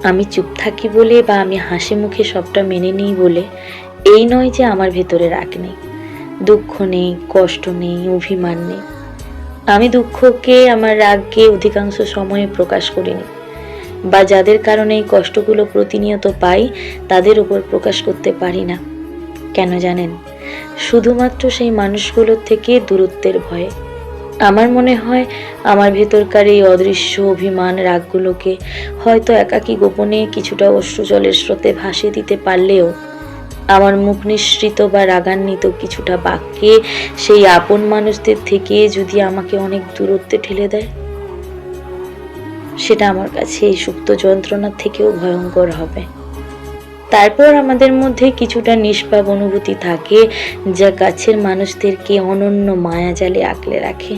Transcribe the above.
আমি চুপ থাকি বলে বা আমি হাসি মুখে সবটা মেনে নিই বলে এই নয় যে আমার ভেতরে রাগ নেই, দুঃখ নেই, কষ্ট নেই, অভিমান নেই। আমি দুঃখকে, আমার রাগকে অধিকাংশ সময়ে প্রকাশ করিনি, বা যাদের কারণে এই কষ্টগুলো প্রতিনিয়ত পাই তাদের উপর প্রকাশ করতে পারি না। কেন জানেন? শুধুমাত্র সেই মানুষগুলোর থেকে দূরত্বের ভয়ে। আমার মনে হয় আমার ভেতরকার এই অদৃশ্য অভিমান, রাগগুলোকে হয়তো একাকী গোপনে কিছুটা অশ্রুজলের স্রোতে ভাসিয়ে দিতে পারলেও আমার মুখ নিঃসৃত বা রাগান্বিত কিছুটা বাক্যে সেই আপন মানুষদের থেকে যদি আমাকে অনেক দূরত্বে ঠেলে দেয়, সেটা আমার কাছে এই সুপ্ত যন্ত্রণার থেকেও ভয়ঙ্কর হবে। তারপর আমাদের মধ্যে কিছুটা নিষ্পাপ অনুভূতি থাকে, যা কাছের মানুষদেরকে অনন্য মায়াজালে আঁকড়ে রাখে।